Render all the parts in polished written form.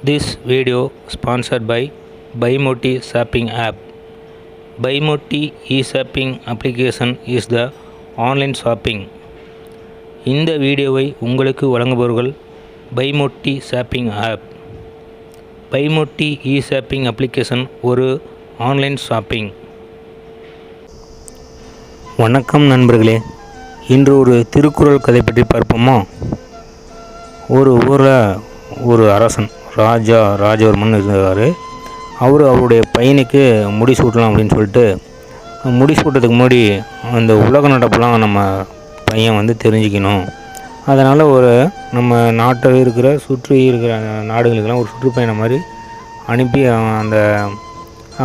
This video sponsored by Buymoti shopping app. Buymoti e-shopping application is the online shopping. இந்த வீடியோவை உங்களுக்கு வழங்குபவர்கள் Buymoti shopping app. Buymoti e-shopping application ஒரு online shopping. வணக்கம் நண்பர்களே, இன்று ஒரு திருக்குறள் கதை பற்றி பார்ப்போமா? ஒரு ஊரில் ஒரு அரசன் ராஜவர்மன் இருந்தார். அவருடைய பையனுக்கு முடி சூட்டலாம் அப்படின்னு சொல்லிட்டு முடி சூட்டத்துக்கு முன்னாடி அந்த உலக நடப்பெல்லாம் நம்ம பையன் தெரிஞ்சுக்கணும். அதனால் நம்ம நாட்டில் இருக்கிற சுற்றி இருக்கிற நாடுகளுக்கெல்லாம் ஒரு சுற்றுப்பயணம் மாதிரி அனுப்பி அந்த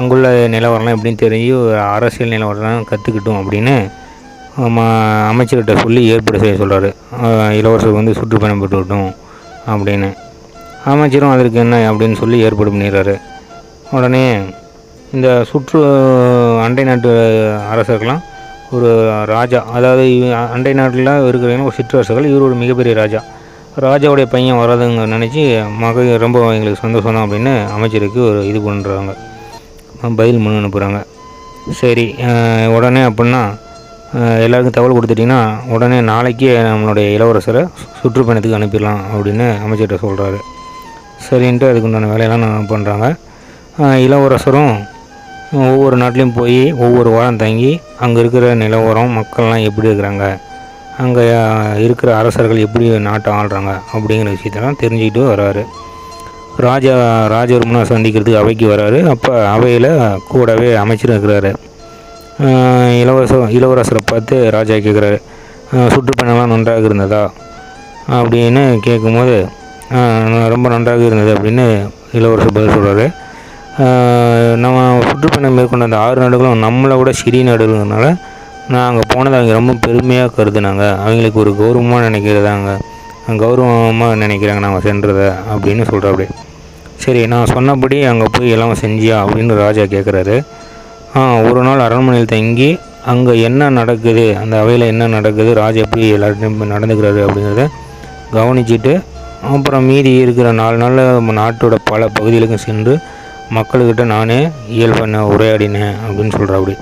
அங்குள்ள நிலவரம்லாம் எப்படின்னு தெரிஞ்சு அரசியல் நிலவரம்லாம் கற்றுக்கிட்டோம் அப்படின்னு அமைச்சர்கிட்ட சொல்லி ஏற்பாடு செய்ய சொல்கிறாரு. இளவரசர் சுற்றுப்பயணம் பெற்றுவிட்டோம் அப்படின்னு. அமைச்சரும் அதற்கு என்ன அப்படின்னு சொல்லி ஏற்பாடு பண்ணிடுறாரு. உடனே இந்த அண்டை நாட்டு அரசர்கள்லாம் ஒரு ராஜா, அதாவது அண்டை நாட்டில் இருக்கிறவங்க ஒரு சிற்றரசர்கள், இவர் ஒரு மிகப்பெரிய ராஜாவுடைய பையன் வராதுங்க நினச்சி ரொம்ப எங்களுக்கு சந்தோஷம் தான் அப்படின்னு அமைச்சருக்கு ஒரு இது பண்ணுறாங்க, பதில் மனு அனுப்புகிறாங்க. சரி, உடனே அப்படின்னா எல்லாருக்கும் தகவல் கொடுத்துட்டிங்கன்னா உடனே நாளைக்கு நம்மளுடைய இளவரசரை சுற்றுப்பயணத்துக்கு அனுப்பிடலாம் அப்படின்னு அமைச்சர்கிட்ட சொல்கிறாரு. சரின்ட்டு அதுக்கு உண்டான வேலையெல்லாம் பண்ணுறாங்க. இளவரசரும் ஒவ்வொரு நாட்டிலையும் போய் ஒவ்வொரு வாரம் தங்கி அங்கே இருக்கிற நிலவரம், மக்கள்லாம் எப்படி இருக்கிறாங்க, அங்கே இருக்கிற அரசர்கள் எப்படி நாட்டை ஆள்றாங்க அப்படிங்கிற விஷயத்தெல்லாம் தெரிஞ்சுக்கிட்டு வர்றாரு. ராஜவர்மனை சந்திக்கிறதுக்கு அவைக்கு வர்றாரு. அப்போ அவையில் கூடவே அமைச்சர் இருக்கிறாரு. இளவரசரை பார்த்து ராஜா கேட்குறாரு, சுற்றுப்பயணம்லாம் நன்றாக இருந்ததா அப்படின்னு கேட்கும்போது, ரொம்ப நன்றாக இருந்தது அப்படின்னு இளவரசர் பதில் சொல்கிறாரு. நம்ம சுற்றுப்பயணம் மேற்கொண்ட அந்த 6 நாடுகளும் நம்மளை விட சிறிய நாடுங்கிறதுனால நான் அங்கே போனதை அவங்க ரொம்ப பெருமையாக கருதுனாங்க. அவங்களுக்கு ஒரு கௌரவமாக நினைக்கிறாங்க நாங்கள் சென்றதை அப்படின்னு சொல்கிறாப்படி. சரி, நான் சொன்னபடி அங்கே போய் எல்லாம் செஞ்சியா அப்படின்னு ராஜா கேட்குறாரு. ஒரு நாள் அரண்மனையில் தங்கி அங்கே என்ன நடக்குது, அந்த அவையில் என்ன நடக்குது, ராஜா எப்படி எல்லாத்தையும் நடந்துக்கிறாரு அப்படிங்கிறத கவனிச்சுட்டு அப்புறம் மீதி இருக்கிற 4 நாளில் நாட்டோட பல பகுதிகளுக்கும் சென்று மக்கள்கிட்ட நானே இயல்பான உரையாடினேன் அப்படின்னு சொல்கிறாப்படி.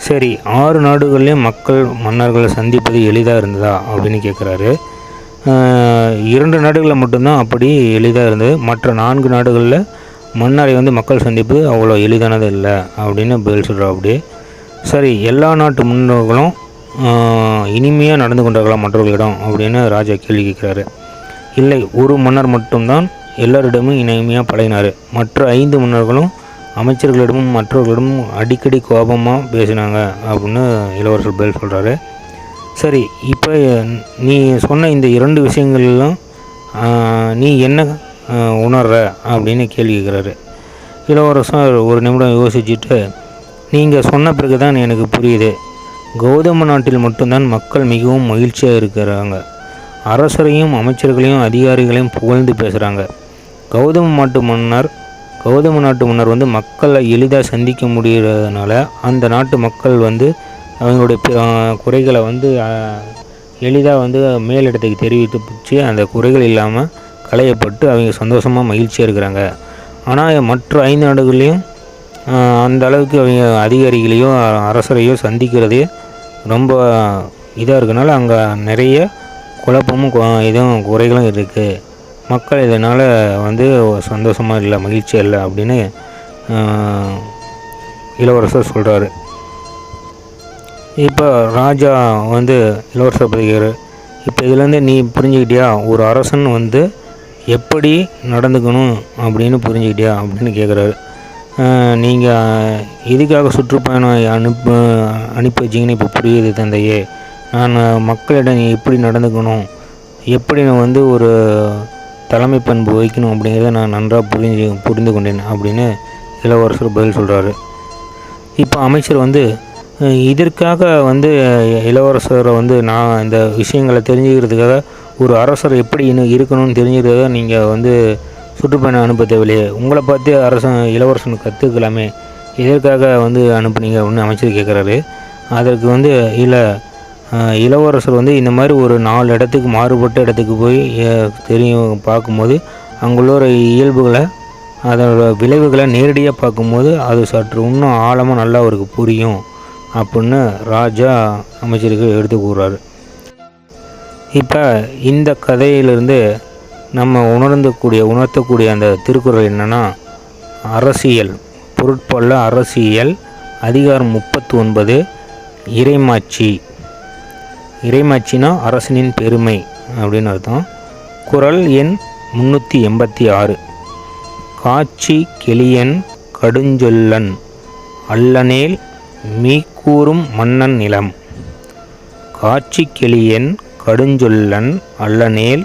சரி, 6 நாடுகள்லேயும் மன்னர்களை சந்திப்பது எளிதாக இருந்ததா அப்படின்னு கேட்குறாரு. 2 நாடுகளில் மட்டும்தான் அப்படி எளிதாக இருந்தது. மற்ற 4 நாடுகளில் மன்னரை மக்கள் சந்திப்பு அவ்வளோ எளிதானது இல்லை அப்படின்னு பதில் சொல்கிறாப்படி. சரி, எல்லா நாட்டு மன்னர்களும் இனிமையாக நடந்து கொண்டார்களா மற்றவர்களிடம் அப்படின்னு ராஜா கேள்வி கேட்குறாரு. இல்லை, ஒரு மன்னர் மட்டும்தான் எல்லாரிடமும் இனிமையாக பழகினார். மற்ற 5 மன்னர்களும் அமைச்சர்களிடமும் மற்றவர்களிடமும் அடிக்கடி கோபமாக பேசினாங்க அப்படின்னு இளவரசர் பதில் சொல்கிறாரு. சரி, இப்போ நீ சொன்ன இந்த 2 விஷயங்கள்லாம் நீ என்ன உணர்ற அப்படின்னு கேள்வி கேட்குறாரு. இளவரசர் ஒரு நிமிடம் யோசிச்சுட்டு, நீங்கள் சொன்ன பிறகு தான் எனக்கு புரியுது. கௌதம நாட்டில் மட்டும்தான் மக்கள் மிகவும் மகிழ்ச்சியாக இருக்கிறாங்க. அரசரையும் அமைச்சர்களையும் அதிகாரிகளையும் புகழ்ந்து பேசுகிறாங்க. கௌதம நாட்டு மன்னர் மக்களை எளிதாக சந்திக்க முடிகிறதுனால அந்த நாட்டு மக்கள் அவங்களுடைய குறைகளை எளிதாக மேலிடத்துக்கு தெரிவித்து அந்த குறைகள் இல்லாமல் களையப்பட்டு அவங்க சந்தோஷமாக மகிழ்ச்சியாக இருக்கிறாங்க. ஆனால் மற்ற 5 நாடுகள்லேயும் அந்த அளவுக்கு அவங்க அதிகாரிகளையோ அரசரையோ சந்திக்கிறதே ரொம்ப இதாக இருக்கனால அங்கே நிறைய குழப்பமும் இதுவும் குறைகளும் இருக்குது. மக்கள் இதனால் சந்தோஷமாக இல்லை, மகிழ்ச்சியாக இல்லை அப்படின்னு இளவரசர் சொல்கிறாரு. இப்போ ராஜா இளவரசர் பதிக்கிறார். இப்போ இதுலேருந்து நீ புரிஞ்சுக்கிட்டியா, ஒரு அரசன் எப்படி நடந்துக்கணும் அப்படின்னு புரிஞ்சுக்கிட்டியா அப்படின்னு கேட்குறாரு. நீங்கள் எதுக்காக சுற்றுப்பயணம் அனுப்பி வச்சிங்கன்னு இப்போ புரியுது தந்தையே. நான் மக்களிடம் எப்படி நடந்துக்கணும், எப்படி நான் ஒரு தலைமை பண்பு வகிக்கணும் அப்படிங்கிறத நான் நன்றாக புரிந்து கொண்டேன் அப்படின்னு இளவரசர் பதில் சொல்கிறாரு. இப்போ அமைச்சர் இதற்காக இளவரசரை நான் இந்த விஷயங்களை தெரிஞ்சுக்கிறதுக்காக ஒரு அரசர் எப்படி இன்னும் இருக்கணும்னு தெரிஞ்சுக்கிறதுக்காக நீங்கள் சுற்றுப்பயணம் அனுப்ப தேவையில்லையே, உங்களை பார்த்து இளவரசனுக்கு கற்றுக்கலாமே, இதற்காக அனுப்புனீங்க அப்படின்னு அமைச்சர் கேட்குறாரு. அதற்கு இல்லை, இளவரசர் இந்த மாதிரி ஒரு 4 இடத்துக்கு மாறுபட்ட இடத்துக்கு போய் பார்க்கும்போது அங்குள்ள இயல்புகளை அதோட விளைவுகளை நேரடியாக பார்க்கும்போது அது சற்று இன்னும் ஆழமாக நல்லா அவருக்கு புரியும் அப்படின்னு ராஜா அமைச்சருக்கு எடுத்து கூறுறாரு. இப்போ இந்த கதையிலிருந்து நம்ம உணர்த்தக்கூடிய அந்த திருக்குறள் என்னென்னா, அரசியல் பொருட்பல்ல அரசியல் அதிகாரம் 39 இறைமாட்சி. இறைமாட்சினா அரசனின் பெருமை அப்படின்னு அர்த்தம். குறள் எண் 386. காட்சி கெளியன் கடுஞ்சொல்லன் அல்லனேல் மீக்கூறும் மன்னன் நிலம். காட்சி கெளியன் கடுஞ்சொல்லன் அல்லனேல்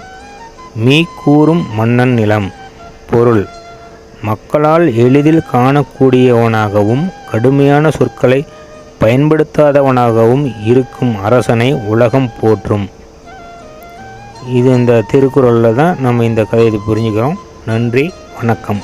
மீக்கூறும் மன்னன் நிலம். பொருள்: மக்களால் எளிதில் காணக்கூடியவனாகவும் கடுமையான சொற்களை பயன்படுத்தாதவனாகவும் இருக்கும் அரசனை உலகம் போற்றும். இது இந்த திருக்குறளில் தான் நம்ம இந்த கதையை புரிஞ்சுக்கிறோம். நன்றி, வணக்கம்.